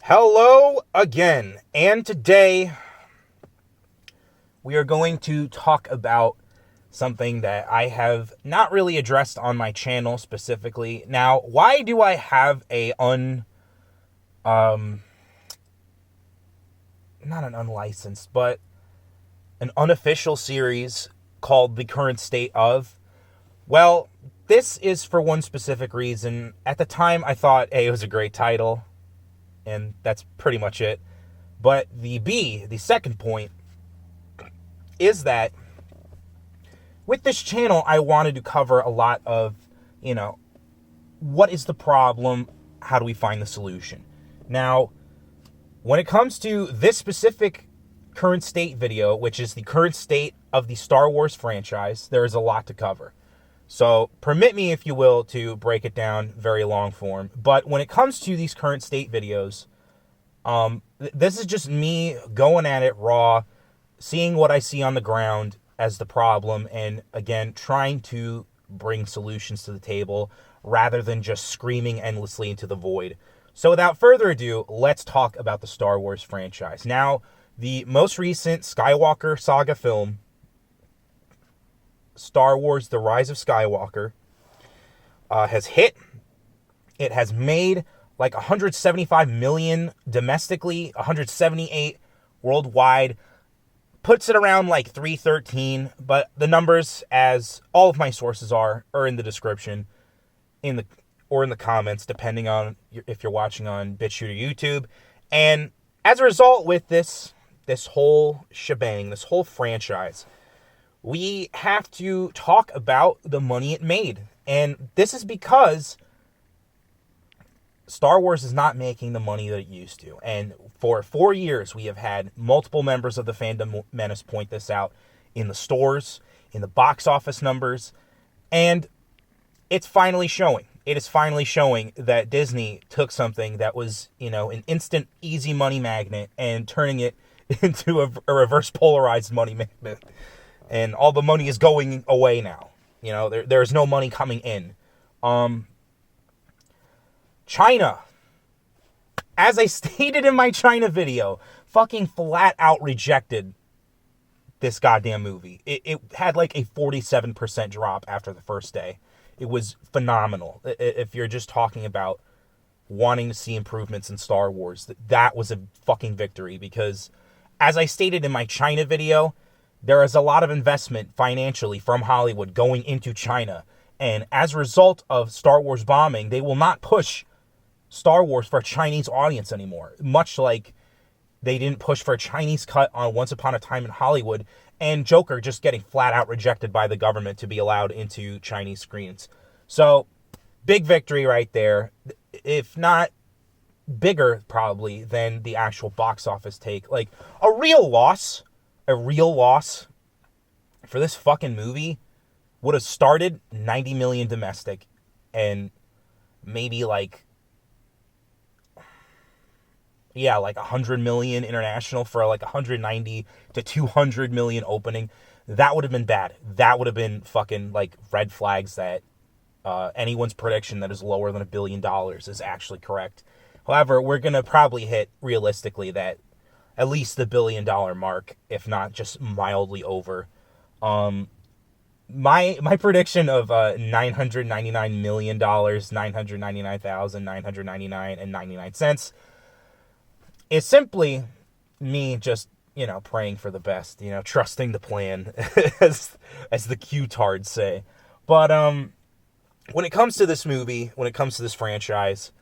Hello again, and today we are going to talk about something that I have not really addressed on my channel specifically. Now, why do I have not an unlicensed, but an unofficial series called The Current State of? Well, this is for one specific reason. At the time, I thought, A, it was a great title, and that's pretty much it. But the second point, is that with this channel, I wanted to cover a lot of, what is the problem? How do we find the solution? Now, when it comes to this specific current state video, which is the current state of the Star Wars franchise, there is a lot to cover. So permit me, if you will, to break it down very long form. But when it comes to these current state videos, this is just me going at it raw, seeing what I see on the ground as the problem, and again, trying to bring solutions to the table rather than just screaming endlessly into the void. So without further ado, let's talk about the Star Wars franchise. Now, the most recent Skywalker saga film, Star Wars: The Rise of Skywalker, has hit. It has made like 175 million domestically, 178 worldwide. Puts it around like 313, but the numbers, as all of my sources are in the description, in the comments, depending on if you're watching on BitChute or YouTube. And as a result, with this whole shebang, this whole franchise, we have to talk about the money it made. And this is because Star Wars is not making the money that it used to. And for 4 years, we have had multiple members of the Fandom Menace point this out in the stores, in the box office numbers, and it's finally showing. It is finally showing that Disney took something that was, an instant, easy money magnet and turning it into a reverse polarized money magnet. And all the money is going away now. There is no money coming in. China, as I stated in my China video, fucking flat out rejected this goddamn movie. It had like a 47% drop after the first day. It was phenomenal. If you're just talking about wanting to see improvements in Star Wars, that was a fucking victory, because as I stated in my China video, there is a lot of investment financially from Hollywood going into China. And as a result of Star Wars bombing, they will not push Star Wars for a Chinese audience anymore. Much like they didn't push for a Chinese cut on Once Upon a Time in Hollywood, and Joker just getting flat out rejected by the government to be allowed into Chinese screens. So, big victory right there. If not bigger, probably, than the actual box office take. Like, a real loss for this fucking movie would have started 90 million domestic and maybe like 100 million international for like 190 to 200 million opening. That would have been bad. That would have been fucking like red flags that anyone's prediction that is lower than $1 billion is actually correct. However, we're going to probably hit realistically that at least the $1 billion mark, if not just mildly over. My prediction of $999 million, $999,999.99 is simply me just, praying for the best, trusting the plan, as the Q-tards say. But when it comes to this movie, when it comes to this franchise,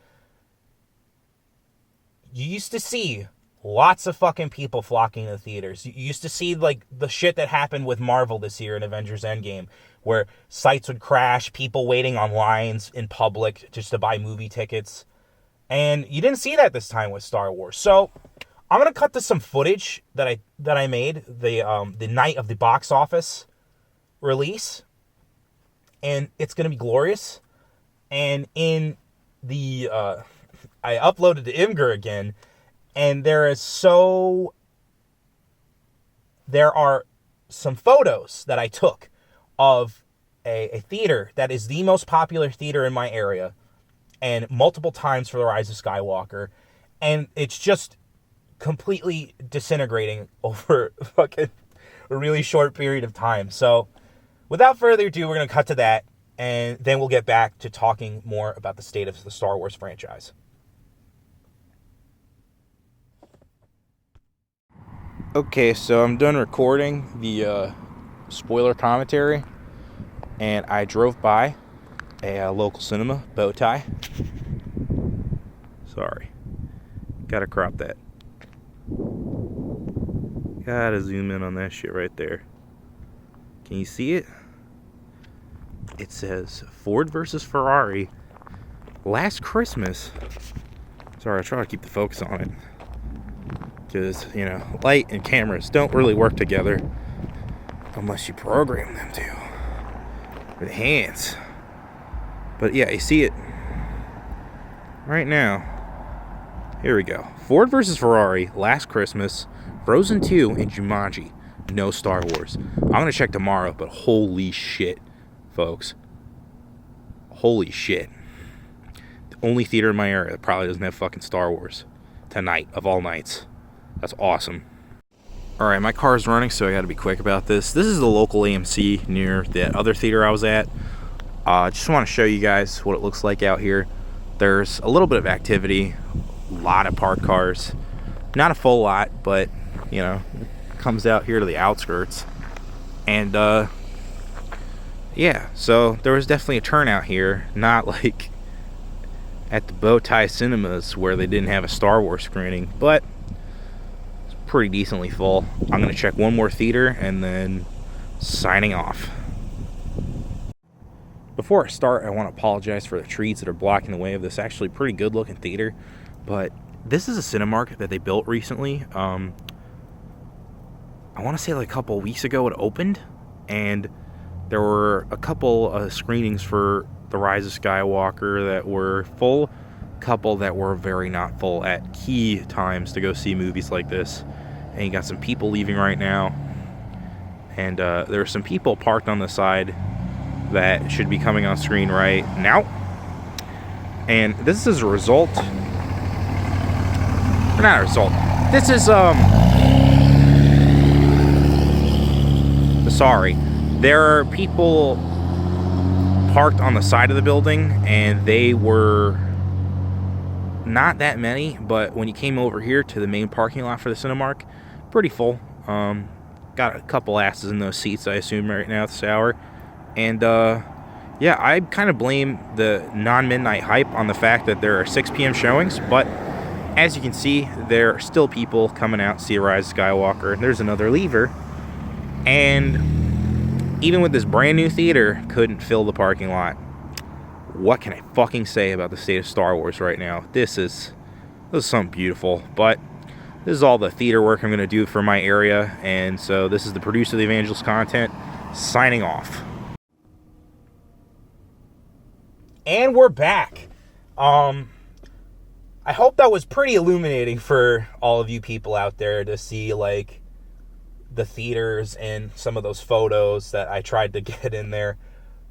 you used to see lots of fucking people flocking to the theaters. You used to see, like, the shit that happened with Marvel this year in Avengers Endgame, where sites would crash, people waiting on lines in public just to buy movie tickets. And you didn't see that this time with Star Wars. So, I'm going to cut to some footage that I made the night of the box office release. And it's going to be glorious. And in the... I uploaded to Iger again, and there are some photos that I took of a theater that is the most popular theater in my area, and multiple times for the Rise of Skywalker. and it's just completely disintegrating over fucking a really short period of time. So without further ado, we're going to cut to that, and then we'll get back to talking more about the state of the Star Wars franchise. Okay, so I'm done recording the spoiler commentary, and I drove by a local cinema, Bowtie. Sorry. Gotta crop that. Gotta zoom in on that shit right there. Can you see it? It says Ford versus Ferrari last Christmas. Sorry, I try to keep the focus on it. Because, light and cameras don't really work together unless you program them to with hands. But yeah, you see it right now. Here we go. Ford versus Ferrari, last Christmas, Frozen 2, and Jumanji. No Star Wars. I'm going to check tomorrow, but holy shit, folks. Holy shit. The only theater in my area that probably doesn't have fucking Star Wars tonight of all nights. That's awesome. Alright, my car's running, so I gotta be quick about this. This is the local AMC near the other theater I was at. Just want to show you guys what it looks like out here. There's a little bit of activity, a lot of parked cars. Not a full lot, but, it comes out here to the outskirts. And, yeah, so there was definitely a turnout here. Not like at the Bowtie Cinemas where they didn't have a Star Wars screening, but pretty decently full. I'm going to check one more theater and then signing off. Before I start, I want to apologize for the trees that are blocking the way of this actually pretty good looking theater, but this is a Cinemark that they built recently. I want to say like a couple weeks ago it opened, and there were a couple of screenings for the Rise of Skywalker that were full, couple that were very not full at key times to go see movies like this. And you got some people leaving right now, and there are some people parked on the side that should be coming on screen right now. And this is a result, or not a result, this is sorry, there are people parked on the side of the building, and they were not that many, but when you came over here to the main parking lot for the Cinemark, pretty full. Got a couple asses in those seats, I assume, right now at this hour. And yeah, I kind of blame the non-midnight hype on the fact that there are 6 p.m. showings, but as you can see, there are still people coming out to see Rise of Skywalker. There's another lever, and even with this brand new theater, couldn't fill the parking lot. What can I fucking say about the state of Star Wars right now? This is something beautiful, but this is all the theater work I'm going to do for my area, and so this is the producer of the Evangelist content, signing off. And we're back. I hope that was pretty illuminating for all of you people out there to see, like, the theaters and some of those photos that I tried to get in there,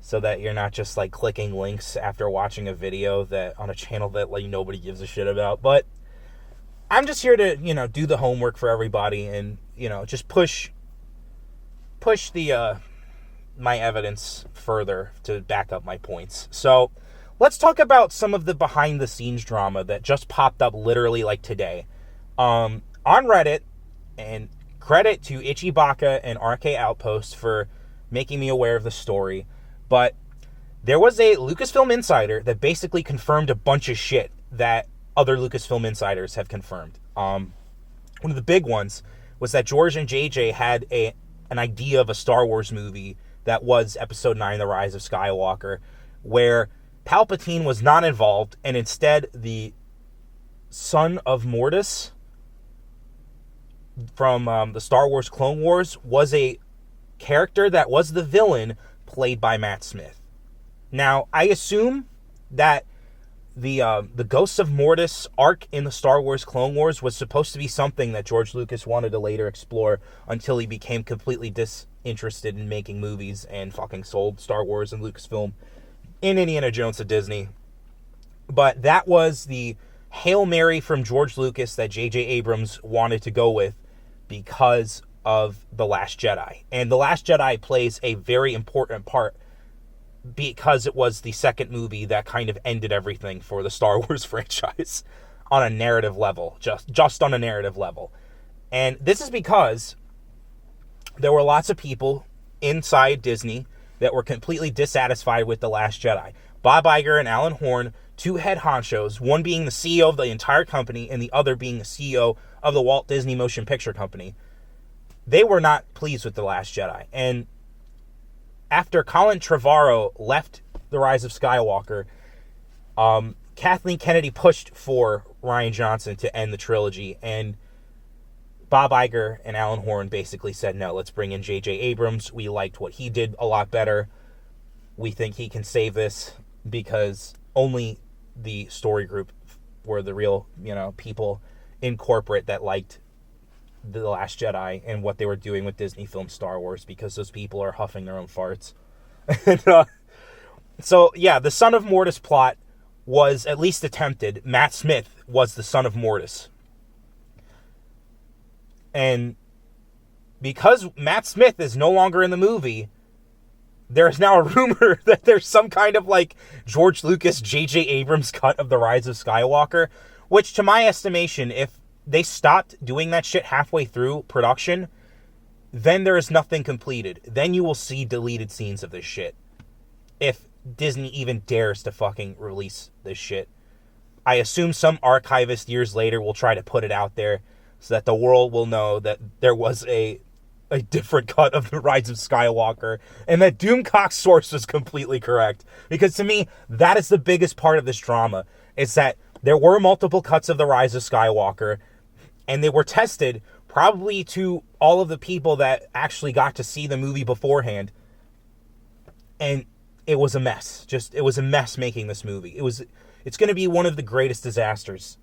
so that you're not just, like, clicking links after watching a video that on a channel that, like, nobody gives a shit about. But I'm just here to, do the homework for everybody and, just push the my evidence further to back up my points. So let's talk about some of the behind the scenes drama that just popped up literally like today. On Reddit, and credit to Itchy Baka and RK Outpost for making me aware of the story, but there was a Lucasfilm insider that basically confirmed a bunch of shit that other Lucasfilm insiders have confirmed. One of the big ones was that George and JJ had an idea of a Star Wars movie that was Episode 9, The Rise of Skywalker, where Palpatine was not involved, and instead the son of Mortis from the Star Wars Clone Wars was a character that was the villain, played by Matt Smith. Now, I assume that the Ghosts of Mortis arc in the Star Wars Clone Wars was supposed to be something that George Lucas wanted to later explore until he became completely disinterested in making movies and fucking sold Star Wars and Lucasfilm in Indiana Jones to Disney. But that was the Hail Mary from George Lucas that J.J. Abrams wanted to go with because of The Last Jedi. And The Last Jedi plays a very important part because it was the second movie that kind of ended everything for the Star Wars franchise on a narrative level, just on a narrative level. And this is because there were lots of people inside Disney that were completely dissatisfied with The Last Jedi. Bob Iger and Alan Horn, two head honchos, one being the CEO of the entire company and the other being the CEO of the Walt Disney Motion Picture Company. They were not pleased with The Last Jedi. And after Colin Trevorrow left The Rise of Skywalker, Kathleen Kennedy pushed for Rian Johnson to end the trilogy, and Bob Iger and Alan Horn basically said, no, let's bring in J.J. Abrams. We liked what he did a lot better. We think he can save this, because only the story group were the real, people in corporate that liked The Last Jedi and what they were doing with Disney film Star Wars, because those people are huffing their own farts. And, so, yeah, the Son of Mortis plot was at least attempted. Matt Smith was the Son of Mortis. And because Matt Smith is no longer in the movie, there's now a rumor that there's some kind of George Lucas, J.J. Abrams cut of The Rise of Skywalker, which to my estimation, if they stopped doing that shit halfway through production, then there is nothing completed. Then you will see deleted scenes of this shit. If Disney even dares to fucking release this shit. I assume some archivist years later will try to put it out there so that the world will know that there was a different cut of The Rise of Skywalker, and that Doomcock's source was completely correct. Because to me, that is the biggest part of this drama, is that there were multiple cuts of The Rise of Skywalker, and they were tested probably to all of the people that actually got to see the movie beforehand, and it was a mess. It was a mess making this movie. It's going to be one of the greatest disasters.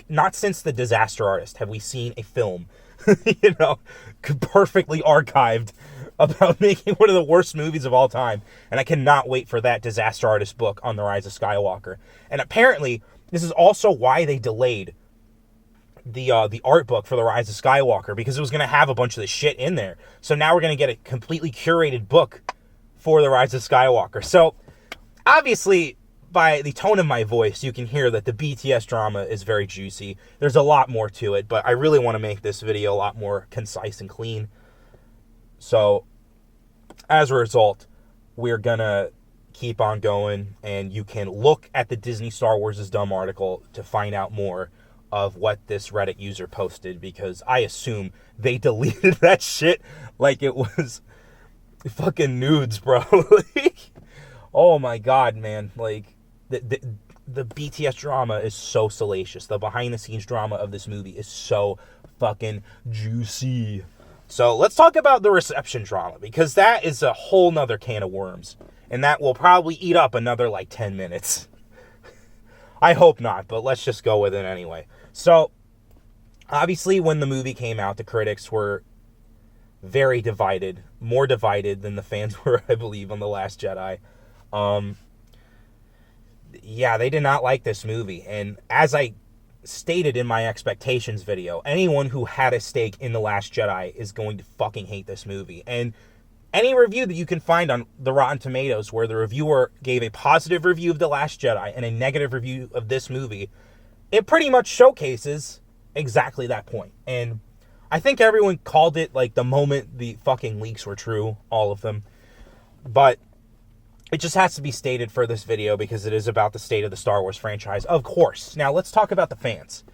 Not since The Disaster Artist have we seen a film, perfectly archived about making one of the worst movies of all time. And I cannot wait for that Disaster Artist book on The Rise of Skywalker. And apparently, this is also why they delayed the art book for The Rise of Skywalker, because it was going to have a bunch of the shit in there. So now we're going to get a completely curated book for The Rise of Skywalker. So, obviously, by the tone of my voice, you can hear that the BTS drama is very juicy. There's a lot more to it, but I really want to make this video a lot more concise and clean. So, as a result, we're gonna keep on going, and you can look at the Disney Star Wars is Dumb article to find out more of what this Reddit user posted, because I assume they deleted that shit like it was fucking nudes, bro. Oh my god, man. The BTS drama is so salacious. The behind-the-scenes drama of this movie is so fucking juicy. So let's talk about the reception drama, because that is a whole nother can of worms. And that will probably eat up another 10 minutes. I hope not, but let's just go with it anyway. So, obviously when the movie came out, the critics were very divided. More divided than the fans were, I believe, on The Last Jedi. Yeah, they did not like this movie. And as I stated in my expectations video, anyone who had a stake in The Last Jedi is going to fucking hate this movie. And any review that you can find on the Rotten Tomatoes where the reviewer gave a positive review of The Last Jedi and a negative review of this movie, it pretty much showcases exactly that point. And I think everyone called it the moment the fucking leaks were true, all of them. But it just has to be stated for this video because it is about the state of the Star Wars franchise, of course. Now, let's talk about the fans.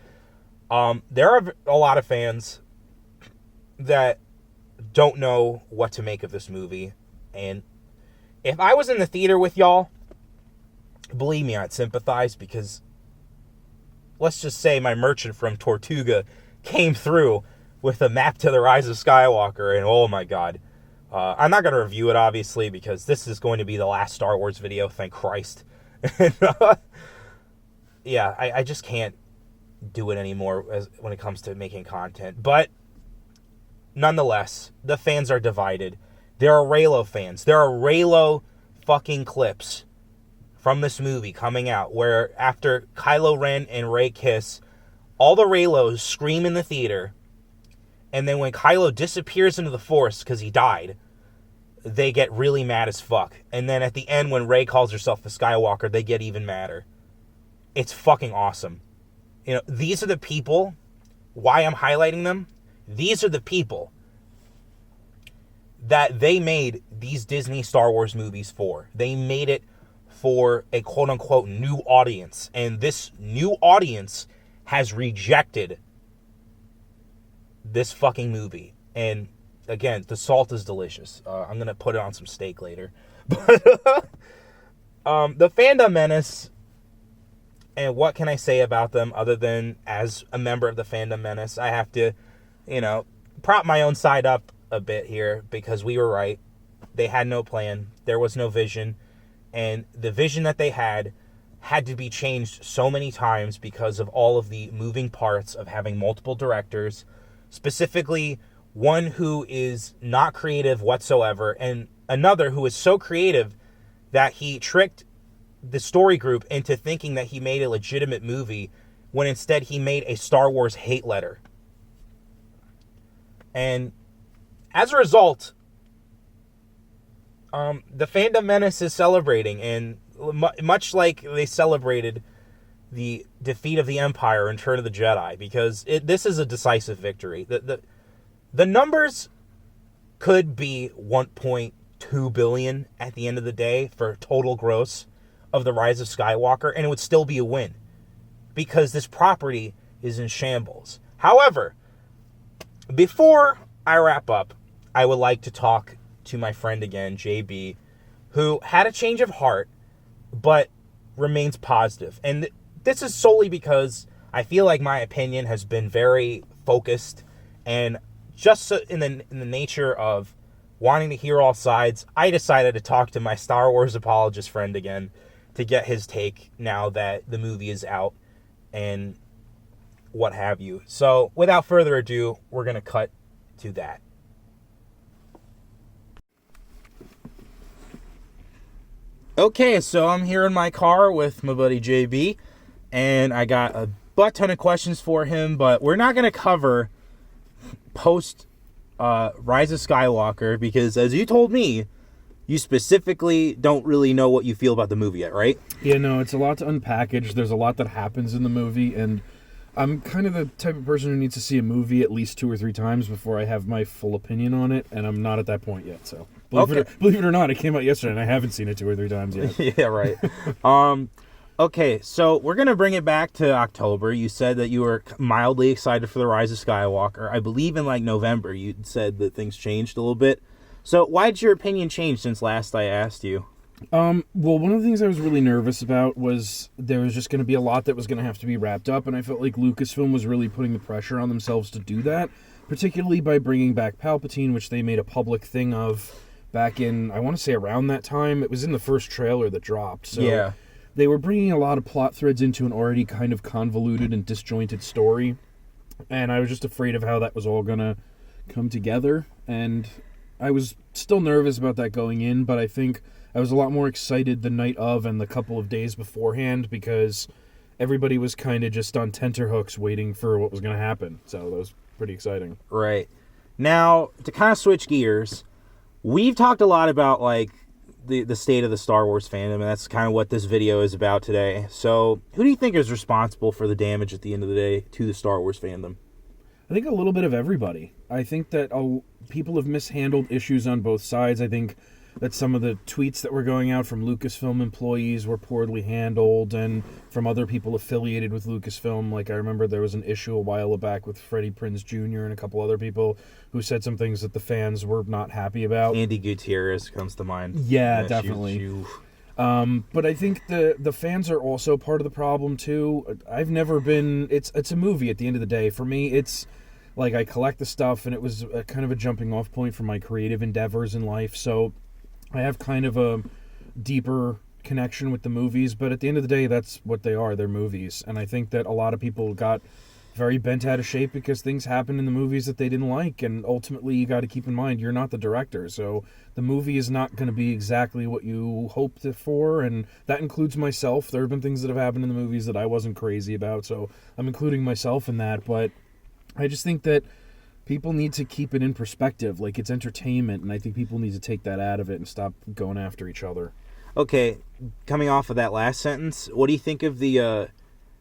There are a lot of fans that don't know what to make of this movie. And if I was in the theater with y'all, believe me, I'd sympathize, because let's just say my merchant from Tortuga came through with a map to The Rise of Skywalker, and oh my god. I'm not going to review it, obviously, because this is going to be the last Star Wars video, thank Christ. And, yeah, I just can't do it anymore when it comes to making content. But, nonetheless, the fans are divided. There are Reylo fans. There are Reylo fucking clips from this movie coming out, where after Kylo Ren and Rey kiss, all the Reylos scream in the theater, and then when Kylo disappears into the Force because he died, they get really mad as fuck. And then at the end, when Rey calls herself a Skywalker, they get even madder. It's fucking awesome. You know, these are the people, why I'm highlighting them, these are the people that they made these Disney Star Wars movies for. They made it for a quote-unquote new audience. And this new audience has rejected this fucking movie. And again, the salt is delicious. I'm going to put it on some steak later. But the Fandom Menace, and what can I say about them other than as a member of the Fandom Menace, I have to, prop my own side up a bit here, because we were right. They had no plan. There was no vision. And the vision that they had to be changed so many times because of all of the moving parts of having multiple directors, specifically one who is not creative whatsoever, and another who is so creative that he tricked the story group into thinking that he made a legitimate movie when instead he made a Star Wars hate letter. And as a result, the Fandom Menace is celebrating, and much like they celebrated the defeat of the Empire in Return of the Jedi, because this is a decisive victory. The numbers could be 1.2 billion at the end of the day for total gross of the Rise of Skywalker, and it would still be a win because this property is in shambles. However, before I wrap up, I would like to talk to my friend again, JB, who had a change of heart but remains positive. And this is solely because I feel like my opinion has been very focused, and just in the nature of wanting to hear all sides, I decided to talk to my Star Wars apologist friend again to get his take now that the movie is out and what have you. So without further ado, we're going to cut to that. Okay, so I'm here in my car with my buddy JB, and I got a butt ton of questions for him, but we're not going to cover post Rise of Skywalker because, as you told me, you specifically don't really know what you feel about the movie yet, right? Yeah, no, it's a lot to unpackage. There's a lot that happens in the movie, and I'm kind of the type of person who needs to see a movie at least 2 or 3 times before I have my full opinion on it, and I'm not at that point yet, so... Believe it or not, it came out yesterday, and I haven't seen it 2 or 3 times yet. Yeah, right. Okay, so we're going to bring it back to October. You said that you were mildly excited for the Rise of Skywalker. I believe in, November, you said that things changed a little bit. So why did your opinion change since last I asked you? Well, one of the things I was really nervous about was there was just going to be a lot that was going to have to be wrapped up, and I felt like Lucasfilm was really putting the pressure on themselves to do that, particularly by bringing back Palpatine, which they made a public thing of back in, I want to say around that time. It was in the first trailer that dropped. So yeah. They were bringing a lot of plot threads into an already kind of convoluted and disjointed story, and I was just afraid of how that was all going to come together, and I was still nervous about that going in, but I think I was a lot more excited the night of and the couple of days beforehand because everybody was kind of just on tenterhooks waiting for what was going to happen, so that was pretty exciting. Right. Now, to kind of switch gears, we've talked a lot about, the state of the Star Wars fandom, and that's kind of what this video is about today. So, who do you think is responsible for the damage at the end of the day to the Star Wars fandom? I think a little bit of everybody. I think that people have mishandled issues on both sides. I think that some of the tweets that were going out from Lucasfilm employees were poorly handled, and from other people affiliated with Lucasfilm. I remember there was an issue a while back with Freddie Prinze Jr. and a couple other people who said some things that the fans were not happy about. Andy Gutierrez comes to mind. Yeah, definitely. But I think the fans are also part of the problem, too. I've never been... It's a movie at the end of the day. For me, it's... I collect the stuff, and it was kind of a jumping off point for my creative endeavors in life, so I have kind of a deeper connection with the movies, but at the end of the day, that's what they are. They're movies, and I think that a lot of people got very bent out of shape because things happen in the movies that they didn't like, and ultimately you got to keep in mind you're not the director, so the movie is not going to be exactly what you hoped it for, and that includes myself. There have been things that have happened in the movies that I wasn't crazy about, so I'm including myself in that, but I just think that people need to keep it in perspective. Like, it's entertainment, and I think people need to take that out of it and stop going after each other. Okay, coming off of that last sentence, what do you think of the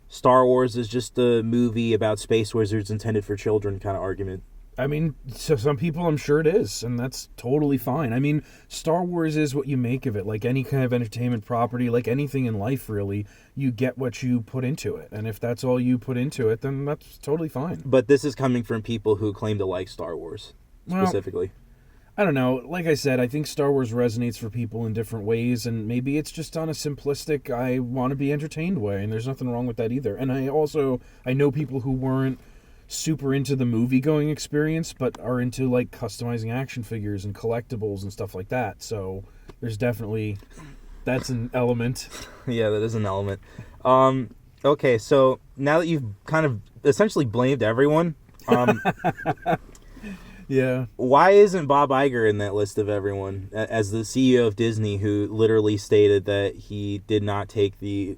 Star Wars is just a movie about space wizards intended for children kind of argument? I mean, so some people, I'm sure it is, and that's totally fine. I mean, Star Wars is what you make of it. Like any kind of entertainment property, like anything in life, really, you get what you put into it. And if that's all you put into it, then that's totally fine. But this is coming from people who claim to like Star Wars, specifically. I don't know. Like I said, I think Star Wars resonates for people in different ways, and maybe it's just on a simplistic, I want to be entertained way, and there's nothing wrong with that either. And I know people who weren't super into the movie-going experience, but are into, like, customizing action figures and collectibles and stuff like that. So there's definitely, that's an element. Yeah, that is an element. Okay, so now that you've kind of essentially blamed everyone, yeah. Why isn't Bob Iger in that list of everyone as the CEO of Disney, who literally stated that he did not take the,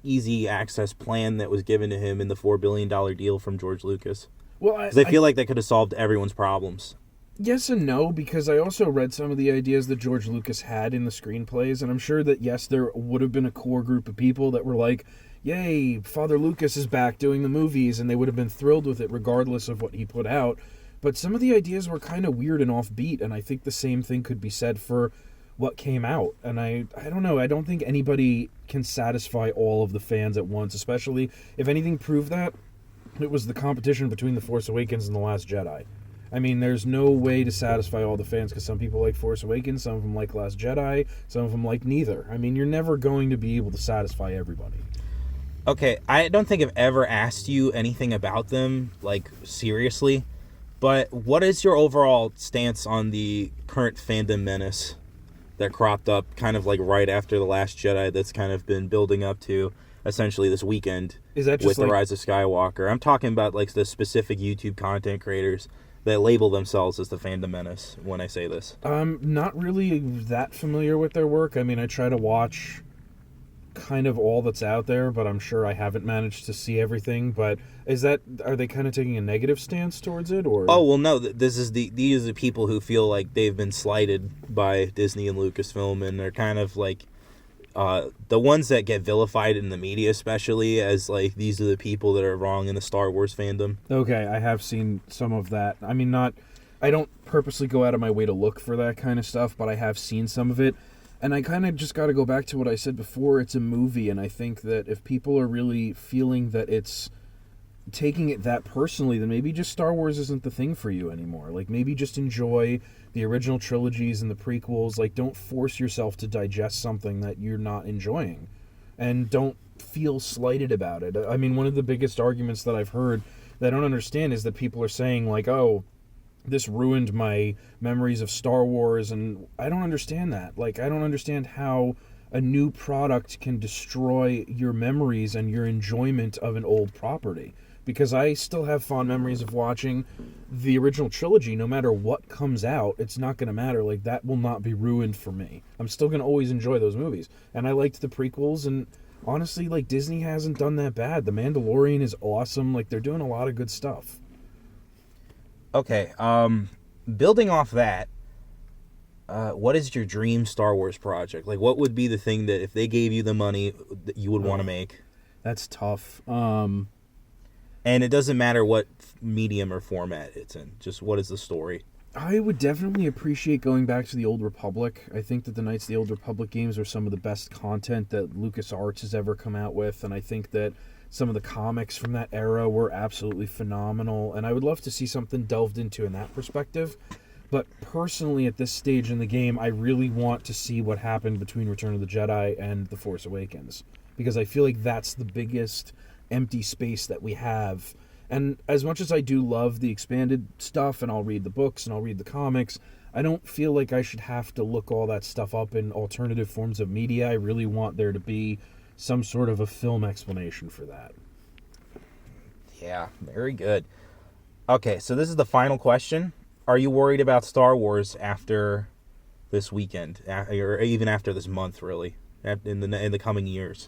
easy access plan that was given to him in the $4 billion deal from George Lucas? Well, because I feel like that could have solved everyone's problems. Yes and no, because I also read some of the ideas that George Lucas had in the screenplays, and I'm sure that, yes, there would have been a core group of people that were like, yay, Father Lucas is back doing the movies, and they would have been thrilled with it regardless of what he put out. But some of the ideas were kind of weird and offbeat, and I think the same thing could be said for what came out. And I don't know, I don't think anybody can satisfy all of the fans at once, especially if anything proved that, it was the competition between The Force Awakens and The Last Jedi. I mean, there's no way to satisfy all the fans, because some people like Force Awakens, some of them like Last Jedi, some of them like neither. I mean, you're never going to be able to satisfy everybody. Okay, I don't think I've ever asked you anything about them, like, seriously, but what is your overall stance on the current fandom menace that cropped up kind of like right after The Last Jedi that's kind of been building up to essentially this weekend with the Rise of Skywalker? I'm talking about like the specific YouTube content creators that label themselves as the fandom menace when I say this. I'm not really that familiar with their work. I mean, I try to watch kind of all that's out there, but I'm sure I haven't managed to see everything. But are they kind of taking a negative stance towards it, or? Oh well, no. These are the people who feel like they've been slighted by Disney and Lucasfilm, and they're kind of like the ones that get vilified in the media, especially as like these are the people that are wrong in the Star Wars fandom. Okay, I have seen some of that. I mean, I don't purposely go out of my way to look for that kind of stuff, but I have seen some of it. And I kind of just got to go back to what I said before. It's a movie, and I think that if people are really feeling that it's taking it that personally, then maybe just Star Wars isn't the thing for you anymore. Like, maybe just enjoy the original trilogies and the prequels. Like, don't force yourself to digest something that you're not enjoying. And don't feel slighted about it. I mean, one of the biggest arguments that I've heard that I don't understand is that people are saying, like, oh, this ruined my memories of Star Wars, and I don't understand that. Like, I don't understand how a new product can destroy your memories and your enjoyment of an old property. Because I still have fond memories of watching the original trilogy. No matter what comes out, it's not going to matter. Like, that will not be ruined for me. I'm still going to always enjoy those movies. And I liked the prequels, and honestly, like, Disney hasn't done that bad. The Mandalorian is awesome. Like, they're doing a lot of good stuff. Okay, building off that, what is your dream Star Wars project? Like, what would be the thing that if they gave you the money that you would want to make? That's tough. And it doesn't matter what medium or format it's in. Just what is the story? I would definitely appreciate going back to the Old Republic. I think that the Knights of the Old Republic games are some of the best content that LucasArts has ever come out with, and I think that some of the comics from that era were absolutely phenomenal, and I would love to see something delved into in that perspective. But personally, at this stage in the game, I really want to see what happened between Return of the Jedi and The Force Awakens, because I feel like that's the biggest empty space that we have. And as much as I do love the expanded stuff, and I'll read the books and I'll read the comics, I don't feel like I should have to look all that stuff up in alternative forms of media. I really want there to be some sort of a film explanation for that. Yeah, very good. Okay, so this is the final question. Are you worried about Star Wars after this weekend, or even after this month, really, in the coming years?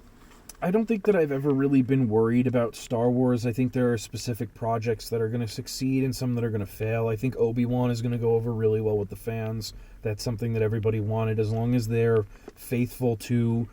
I don't think that I've ever really been worried about Star Wars. I think there are specific projects that are going to succeed and some that are going to fail. I think Obi-Wan is going to go over really well with the fans. That's something that everybody wanted, as long as they're faithful to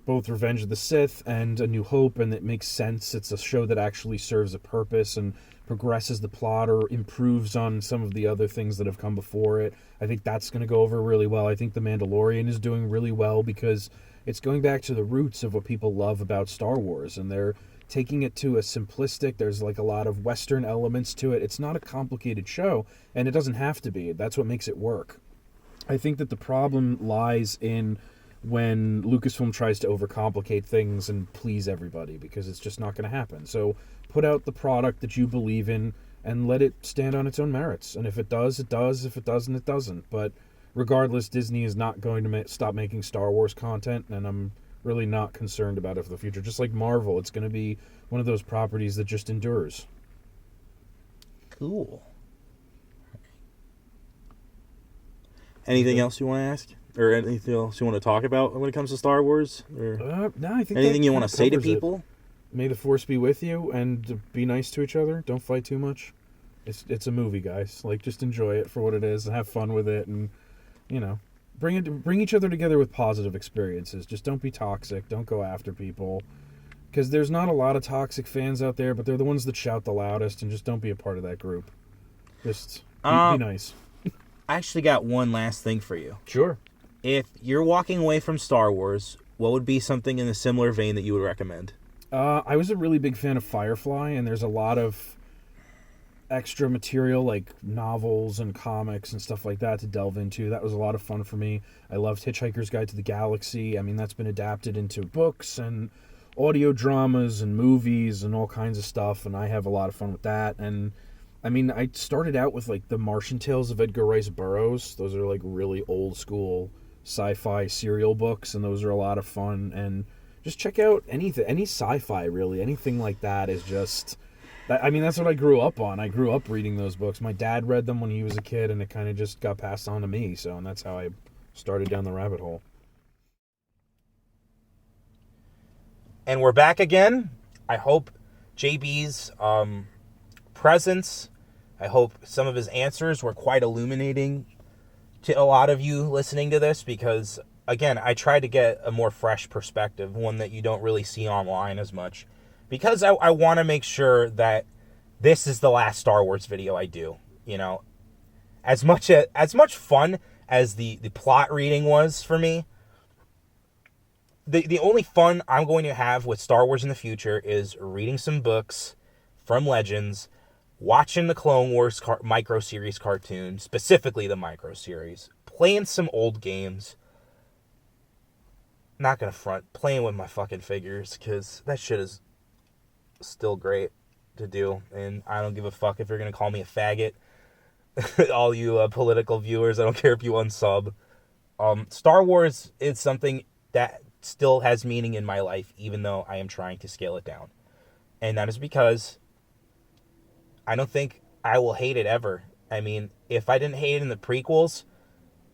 both Revenge of the Sith and A New Hope, and it makes sense. It's a show that actually serves a purpose and progresses the plot or improves on some of the other things that have come before it. I think that's going to go over really well. I think The Mandalorian is doing really well because it's going back to the roots of what people love about Star Wars, and they're taking it to a simplistic, there's like a lot of Western elements to it. It's not a complicated show, and it doesn't have to be. That's what makes it work. I think that the problem lies in when Lucasfilm tries to overcomplicate things and please everybody, because it's just not going to happen. So put out the product that you believe in and let it stand on its own merits. And if it does, it does. If it doesn't, it doesn't. But regardless, Disney is not going to stop making Star Wars content, and I'm really not concerned about it for the future. Just like Marvel, it's going to be one of those properties that just endures. Cool. Anything else you want to ask? Or anything else you want to talk about when it comes to Star Wars? Or No, I think anything you want to say to people? May the Force be with you, and be nice to each other. Don't fight too much. It's a movie, guys. Like, just enjoy it for what it is and have fun with it, and bring each other together with positive experiences. Just don't be toxic. Don't go after people, because there's not a lot of toxic fans out there, but they're the ones that shout the loudest. And just don't be a part of that group. Just be nice. I actually got one last thing for you. Sure. If you're walking away from Star Wars, what would be something in a similar vein that you would recommend? I was a really big fan of Firefly, and there's a lot of extra material like novels and comics and stuff like that to delve into. That was a lot of fun for me. I loved Hitchhiker's Guide to the Galaxy. I mean, that's been adapted into books and audio dramas and movies and all kinds of stuff, and I have a lot of fun with that. And I mean, I started out with like the Martian Tales of Edgar Rice Burroughs. Those are like really old school sci-fi serial books, and those are a lot of fun. And just check out any sci-fi, really. Anything like that is just... I mean, that's what I grew up on. I grew up reading those books. My dad read them when he was a kid, and it kind of just got passed on to me. And that's how I started down the rabbit hole. And we're back again. I hope JB's presence, I hope some of his answers were quite illuminating to a lot of you listening to this, because, again, I try to get a more fresh perspective, one that you don't really see online as much, because I want to make sure that this is the last Star Wars video I do. As much fun as the plot reading was for me, the only fun I'm going to have with Star Wars in the future is reading some books from Legends, watching the Clone Wars micro-series cartoon, specifically the micro-series, playing some old games, not gonna front, playing with my fucking figures, because that shit is still great to do, and I don't give a fuck if you're gonna call me a faggot. All you political viewers, I don't care if you unsub. Star Wars is something that still has meaning in my life, even though I am trying to scale it down. And that is because I don't think I will hate it ever. I mean, if I didn't hate it in the prequels,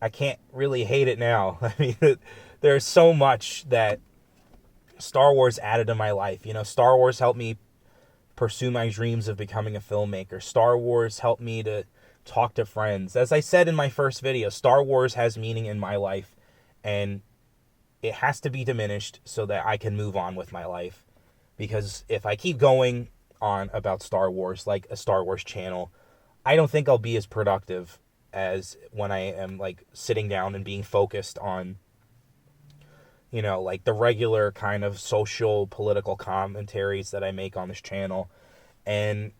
I can't really hate it now. I mean, there's so much that Star Wars added to my life. Star Wars helped me pursue my dreams of becoming a filmmaker. Star Wars helped me to talk to friends. As I said in my first video, Star Wars has meaning in my life, and it has to be diminished so that I can move on with my life. Because if I keep going on about Star Wars, like a Star Wars channel, I don't think I'll be as productive as when I am like sitting down and being focused on, like the regular kind of social political commentaries that I make on this channel. And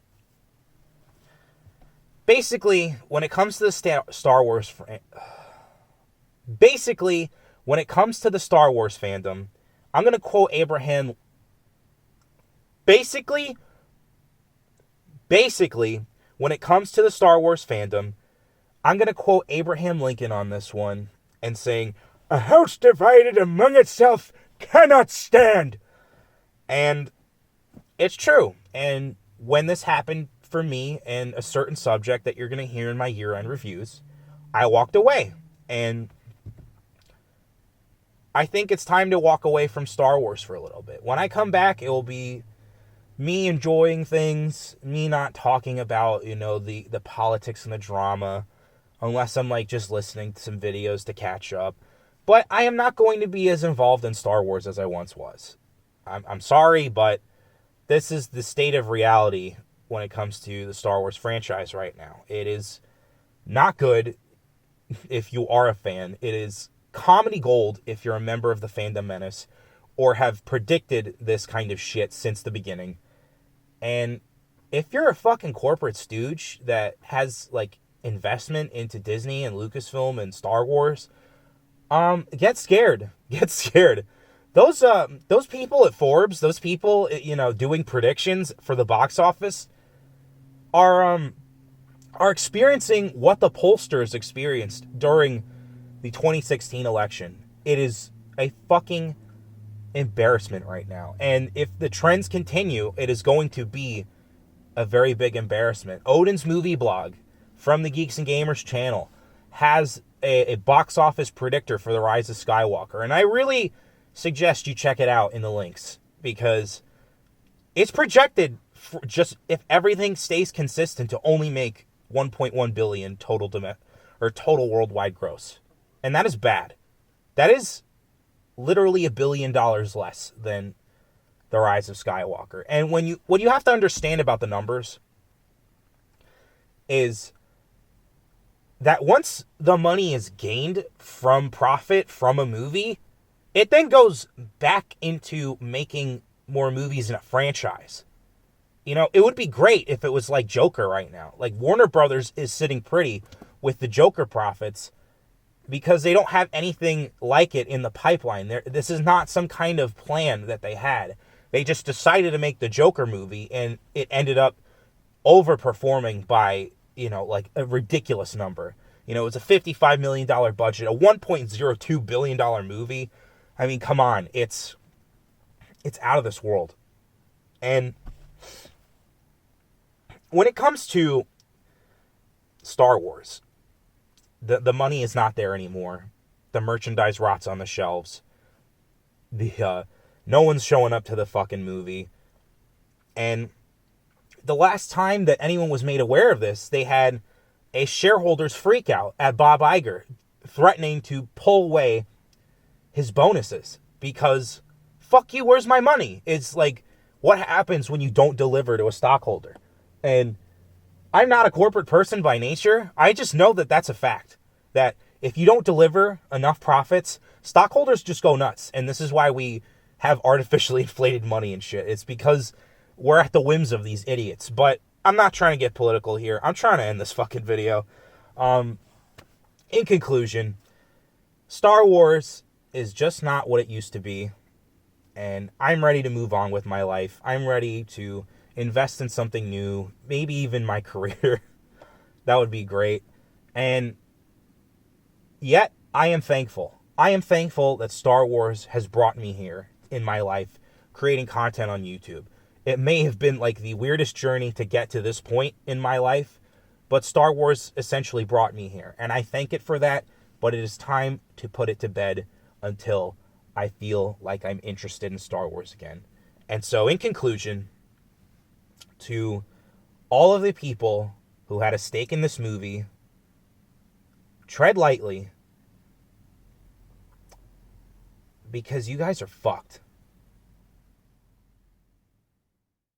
basically, when it comes to the Star Wars fandom, I'm going to quote Abraham. Basically, when it comes to the Star Wars fandom, I'm going to quote Abraham Lincoln on this one and saying, "A house divided among itself cannot stand." And it's true. And when this happened for me and a certain subject that you're going to hear in my year-end reviews, I walked away. And I think it's time to walk away from Star Wars for a little bit. When I come back, it will be me enjoying things, me not talking about, you know, the politics and the drama, unless I'm like just listening to some videos to catch up. But I am not going to be as involved in Star Wars as I once was. I'm sorry, but this is the state of reality when it comes to the Star Wars franchise right now. It is not good if you are a fan. It is comedy gold if you're a member of the Fandom Menace or have predicted this kind of shit since the beginning. And if you're a fucking corporate stooge that has, like, investment into Disney and Lucasfilm and Star Wars, get scared. Get scared. Those people at Forbes, those people, you know, doing predictions for the box office are experiencing what the pollsters experienced during the 2016 election. It is a fucking embarrassment right now. And if the trends continue, it is going to be a very big embarrassment. Odin's Movie Blog from the Geeks and Gamers channel has a box office predictor for the Rise of Skywalker. And I really suggest you check it out in the links, because it's projected for, just if everything stays consistent, to only make 1.1 billion total worldwide gross. And that is bad. That is literally $1 billion less than the Rise of Skywalker. And what you have to understand about the numbers is that once the money is gained from profit from a movie, it then goes back into making more movies in a franchise. You know, it would be great if it was like Joker right now. Like, Warner Brothers is sitting pretty with the Joker profits because they don't have anything like it in the pipeline. This is not some kind of plan that they had. They just decided to make the Joker movie, and it ended up overperforming by, you know, like a ridiculous number. You know, it was a $55 million budget, a $1.02 billion movie. I mean, come on. It's out of this world. And when it comes to Star Wars, the money is not there anymore. The merchandise rots on the shelves. No one's showing up to the fucking movie. And the last time that anyone was made aware of this, they had a shareholders freak out at Bob Iger, threatening to pull away his bonuses because, fuck you, where's my money? It's like, what happens when you don't deliver to a stockholder? And I'm not a corporate person by nature. I just know that that's a fact. That if you don't deliver enough profits, stockholders just go nuts. And this is why we have artificially inflated money and shit. It's because we're at the whims of these idiots. But I'm not trying to get political here. I'm trying to end this fucking video. In conclusion, Star Wars is just not what it used to be. And I'm ready to move on with my life. I'm ready to invest in something new, maybe even my career. That would be great. And yet, I am thankful. I am thankful that Star Wars has brought me here in my life, creating content on YouTube. It may have been like the weirdest journey to get to this point in my life, but Star Wars essentially brought me here. And I thank it for that, but it is time to put it to bed until I feel like I'm interested in Star Wars again. And so, in conclusion, to all of the people who had a stake in this movie, tread lightly, because you guys are fucked.